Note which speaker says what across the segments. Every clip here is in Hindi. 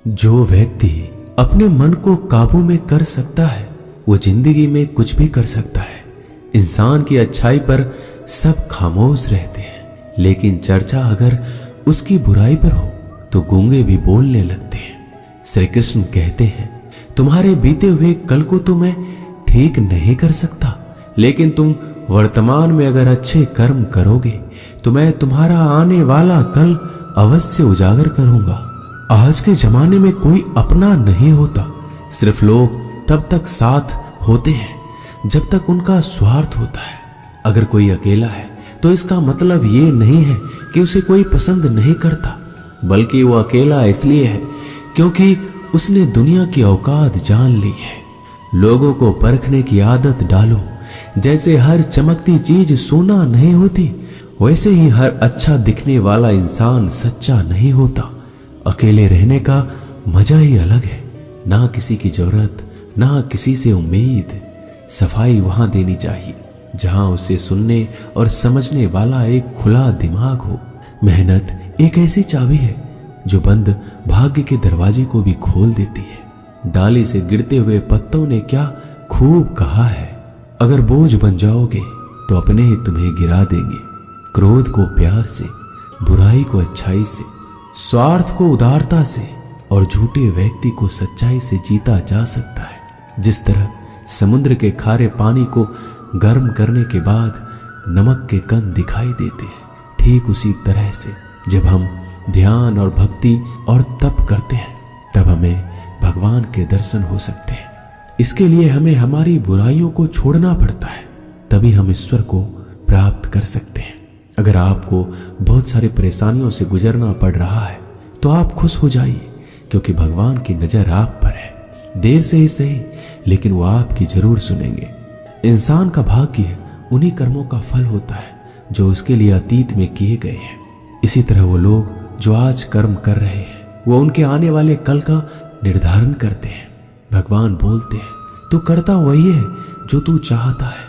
Speaker 1: जो व्यक्ति अपने मन को काबू में कर सकता है वो जिंदगी में कुछ भी कर सकता है। इंसान की अच्छाई पर सब खामोश रहते हैं, लेकिन चर्चा अगर उसकी बुराई पर हो तो गूंगे भी बोलने लगते हैं। श्री कृष्ण कहते हैं, तुम्हारे बीते हुए कल को तो मैं ठीक नहीं कर सकता, लेकिन तुम वर्तमान में अगर अच्छे कर्म करोगे तो मैं तुम्हारा आने वाला कल अवश्य उजागर करूंगा। आज के जमाने में कोई अपना नहीं होता, सिर्फ लोग तब तक साथ होते हैं जब तक उनका स्वार्थ होता है। अगर कोई अकेला है तो इसका मतलब ये नहीं है कि उसे कोई पसंद नहीं करता, बल्कि वो अकेला इसलिए है क्योंकि उसने दुनिया की औकात जान ली है। लोगों को परखने की आदत डालो। जैसे हर चमकती चीज सोना नहीं होती, वैसे ही हर अच्छा दिखने वाला इंसान सच्चा नहीं होता। अकेले रहने का मजा ही अलग है, ना किसी की जरूरत ना किसी से उम्मीद। सफाई वहां देनी चाहिए जहां उसे सुनने और समझने वाला एक खुला दिमाग हो। मेहनत एक ऐसी चाबी है जो बंद भाग्य के दरवाजे को भी खोल देती है। डाली से गिरते हुए पत्तों ने क्या खूब कहा है, अगर बोझ बन जाओगे तो अपने ही तुम्हें गिरा देंगे। क्रोध को प्यार से, बुराई को अच्छाई से, स्वार्थ को उदारता से और झूठे व्यक्ति को सच्चाई से जीता जा सकता है। जिस तरह समुद्र के खारे पानी को गर्म करने के बाद नमक के कण दिखाई देते हैं, ठीक उसी तरह से जब हम ध्यान और भक्ति और तप करते हैं तब हमें भगवान के दर्शन हो सकते हैं। इसके लिए हमें हमारी बुराइयों को छोड़ना पड़ता है, तभी हम ईश्वर को प्राप्त कर सकते हैं। अगर आपको बहुत सारी परेशानियों से गुजरना पड़ रहा है तो आप खुश हो जाइए, क्योंकि भगवान की नजर आप पर है। देर से ही सही, लेकिन वो आपकी जरूर सुनेंगे। इंसान का भाग्य उन्हीं कर्मों का फल होता है जो उसके लिए अतीत में किए गए हैं। इसी तरह वो लोग जो आज कर्म कर रहे हैं वो उनके आने वाले कल का निर्धारण करते हैं। भगवान बोलते हैं, तू करता वही है जो तू चाहता है,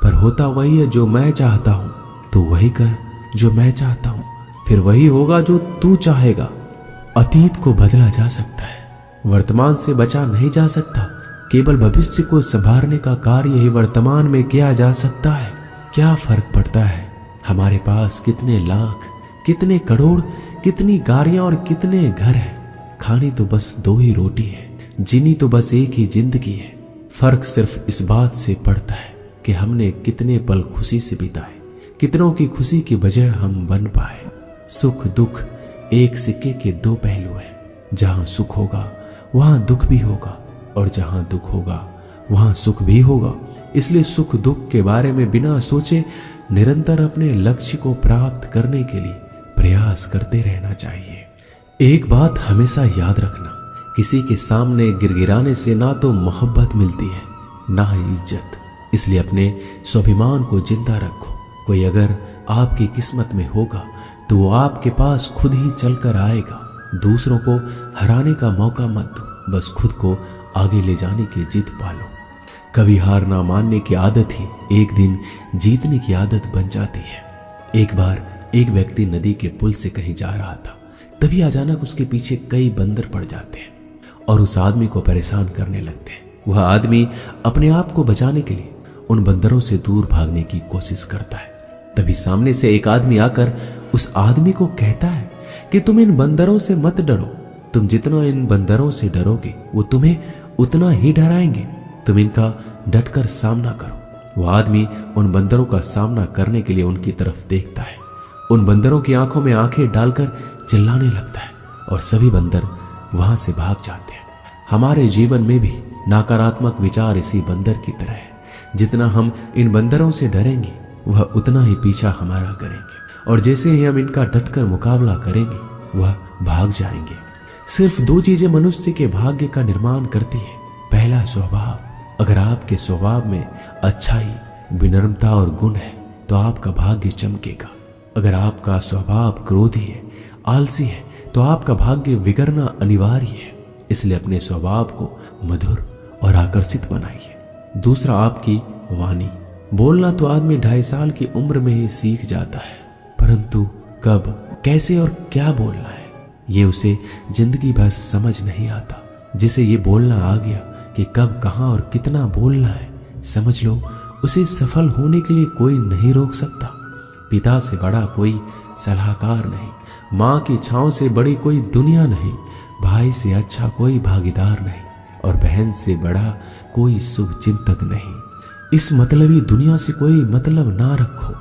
Speaker 1: पर होता वही है जो मैं चाहता हूं। तू वही कर जो मैं चाहता हूं, फिर वही होगा जो तू चाहेगा। अतीत को बदला जा सकता है, वर्तमान से बचा नहीं जा सकता। केवल भविष्य को संभालने का कार्य ही वर्तमान में किया जा सकता है। क्या फर्क पड़ता है हमारे पास कितने लाख, कितने करोड़, कितनी गाड़ियां और कितने घर हैं। खानी तो बस दो ही रोटी है, जीनी तो बस एक ही जिंदगी है। फर्क सिर्फ इस बात से पड़ता है कि हमने कितने पल खुशी से बिताए, कितनों की खुशी की वजह हम बन पाए। सुख दुख एक सिक्के के दो पहलू हैं। जहां सुख होगा वहां दुख भी होगा, और जहां दुख होगा वहां सुख भी होगा। इसलिए सुख दुख के बारे में बिना सोचे निरंतर अपने लक्ष्य को प्राप्त करने के लिए प्रयास करते रहना चाहिए। एक बात हमेशा याद रखना, किसी के सामने गिड़गिड़ाने से ना तो मोहब्बत मिलती है ना ही इज्जत। इसलिए अपने स्वाभिमान को जिंदा रखो। कोई अगर आपकी किस्मत में होगा तो वो आपके पास खुद ही चलकर आएगा। दूसरों को हराने का मौका मत दो, बस खुद को आगे ले जाने की जिद पालो। कभी हार ना मानने की आदत ही एक दिन जीतने की आदत बन जाती है। एक बार एक व्यक्ति नदी के पुल से कहीं जा रहा था, तभी अचानक उसके पीछे कई बंदर पड़ जाते हैं और उस आदमी को परेशान करने लगते हैं। वह आदमी अपने आप को बचाने के लिए उन बंदरों से दूर भागने की कोशिश करता है। तभी सामने से एक आदमी आकर उस आदमी को कहता है कि तुम इन बंदरों से मत डरो, तुम जितना इन बंदरों से डरोगे वो तुम्हें उतना ही डराएंगे। तुम इनका डटकर सामना करो। वह आदमी उन बंदरों का सामना करने के लिए उनकी तरफ देखता है, उन बंदरों की आंखों में आंखें डालकर चिल्लाने लगता है और सभी बंदर वहां से भाग जाते हैं। हमारे जीवन में भी नकारात्मक विचार इसी बंदर की तरह है। जितना हम इन बंदरों से डरेंगे वह उतना ही पीछा हमारा करेंगे, और जैसे ही हम इनका डटकर मुकाबला करेंगे वह भाग जाएंगे। सिर्फ दो चीजें मनुष्य के भाग्य का निर्माण करती है। पहला, स्वभाव। अगर आपके स्वभाव में अच्छाई, विनम्रता और गुण है तो आपका भाग्य चमकेगा। अगर आपका स्वभाव क्रोधी है, आलसी है, तो आपका भाग्य बिगड़ना अनिवार्य है। इसलिए अपने स्वभाव को मधुर और आकर्षित बनाइए। दूसरा, आपकी वाणी। बोलना तो आदमी 2.5 साल की उम्र में ही सीख जाता है, परंतु कब, कैसे और क्या बोलना है ये उसे जिंदगी भर समझ नहीं आता। जिसे ये बोलना आ गया कि कब, कहां और कितना बोलना है, समझ लो उसे सफल होने के लिए कोई नहीं रोक सकता। पिता से बड़ा कोई सलाहकार नहीं, माँ की छांव से बड़ी कोई दुनिया नहीं, भाई से अच्छा कोई भागीदार नहीं और बहन से बड़ा कोई शुभ चिंतक नहीं। इस मतलबी दुनिया से कोई मतलब ना रखो,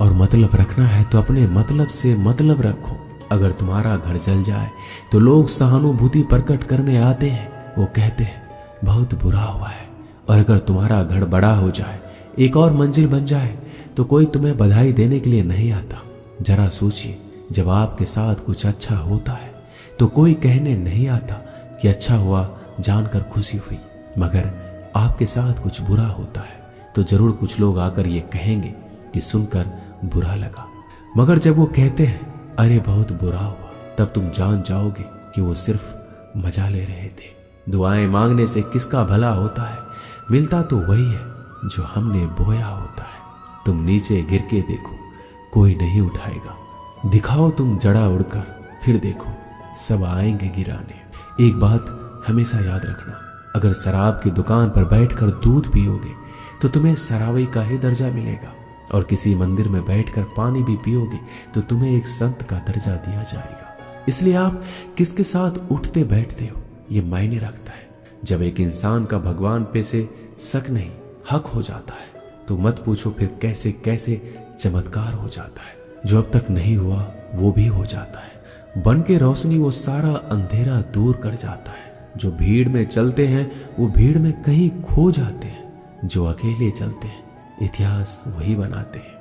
Speaker 1: और मतलब रखना है तो अपने मतलब से मतलब रखो। अगर तुम्हारा घर जल जाए तो लोग सहानुभूति प्रकट करने आते हैं, वो कहते हैं बहुत बुरा हुआ है। और अगर तुम्हारा घर बड़ा हो जाए, एक और मंजिल बन जाए, तो कोई तुम्हें बधाई देने के लिए नहीं आता। जरा सोचिए, जब आपके साथ कुछ अच्छा होता है तो कोई कहने नहीं आता कि अच्छा हुआ, जानकर खुशी हुई। मगर आपके साथ कुछ बुरा होता है तो जरूर कुछ लोग आकर ये कहेंगे कि सुनकर बुरा लगा। मगर जब वो कहते हैं अरे बहुत बुरा हुआ, तब तुम जान जाओगे कि वो सिर्फ मजा ले रहे थे। दुआएं मांगने से किसका भला होता है, मिलता तो वही है जो हमने बोया होता है। तुम नीचे गिर के देखो, कोई नहीं उठाएगा। दिखाओ तुम जड़ा उड़कर, फिर देखो सब आएंगे गिराने। एक बात हमेशा याद रखना, अगर शराब की दुकान पर बैठकर दूध पियोगे तो तुम्हें शराबी का ही दर्जा मिलेगा, और किसी मंदिर में बैठकर पानी भी पियोगे तो तुम्हें एक संत का दर्जा दिया जाएगा। इसलिए आप किसके साथ उठते बैठते हो ये मायने रखता है। जब एक इंसान का भगवान पे से शक नहीं हक हो जाता है तो मत पूछो फिर कैसे कैसे चमत्कार हो जाता है। जो अब तक नहीं हुआ वो भी हो जाता है। बन के रोशनी वो सारा अंधेरा दूर कर जाता है। जो भीड़ में चलते हैं वो भीड़ में कहीं खो जाते हैं। जो अकेले चलते हैं इतिहास वही बनाते हैं।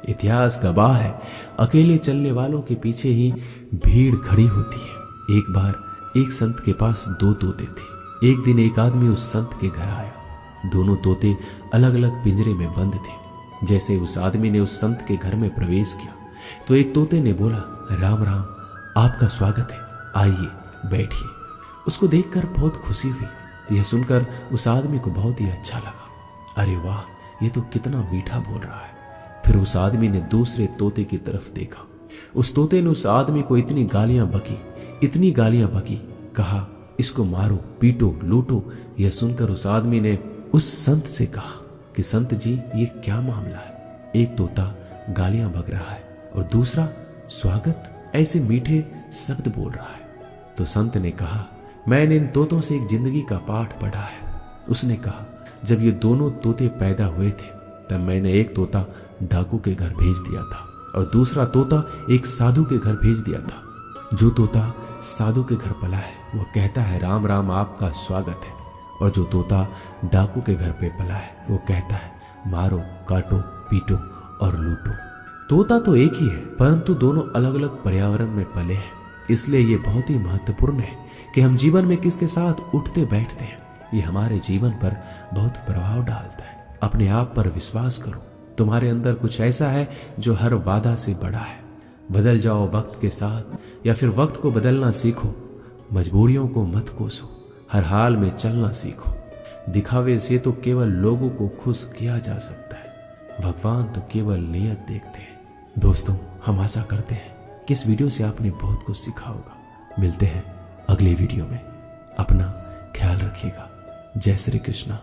Speaker 1: इतिहास गवाह है, अकेले चलने वालों के पीछे ही भीड़ खड़ी होती है। एक बार एक संत के पास 2 तोते थे। एक दिन एक आदमी उस संत के घर आया। दोनों तोते अलग अलग पिंजरे में बंद थे। जैसे उस आदमी ने उस संत के घर में प्रवेश किया तो एक तोते ने बोला, राम राम, आपका स्वागत है, आइए बैठिए। उसको देखकर बहुत खुशी हुई। यह सुनकर उस आदमी को बहुत ही अच्छा लगा। अरे वाह, ये तो कितना मीठा बोल रहा है। फिर उस आदमी ने दूसरे तोते की तरफ देखा। उस तोते ने उस आदमी को इतनी गालियां बकी, कहा इसको मारो, पीटो, लूटो। यह सुनकर उस आदमी ने उस संत से कहा कि संत जी ये क्या मामला है? एक तोता गालियां बक रहा है और दूसरा स्वागत ऐसे मीठे शब्द बोल रहा है। तो संत ने कहा, मैंने इन तोतों से एक जिंदगी का पाठ पढ़ा है। उसने कहा, जब ये दोनों तोते पैदा हुए थे तब मैंने एक तोता डाकू के घर भेज दिया था और दूसरा तोता एक साधु के घर भेज दिया था। जो तोता साधु के घर पला है वो कहता है राम राम, आपका स्वागत है, और जो तोता डाकू के घर पे पला है वो कहता है मारो, काटो, पीटो और लूटो। तोता तो एक ही है परंतु दोनों अलग अलग पर्यावरण में पले हैं। इसलिए ये बहुत ही महत्वपूर्ण है कि हम जीवन में किसके साथ उठते बैठते हैं। ये हमारे जीवन पर बहुत प्रभाव डालता है। अपने आप पर विश्वास करो। तुम्हारे अंदर कुछ ऐसा है जो हर वादा से बड़ा है। बदल जाओ वक्त के साथ या फिर वक्त को बदलना सीखो। मजबूरियों को मत कोसो, हर हाल में चलना सीखो। दिखावे से तो केवल लोगों को खुश किया जा सकता है, भगवान तो केवल नियत देखते हैं। दोस्तों, हम आशा करते हैं कि इस वीडियो से आपने बहुत कुछ सीखा होगा। मिलते हैं अगले वीडियो में। अपना ख्याल रखिएगा। जय श्री कृष्णा।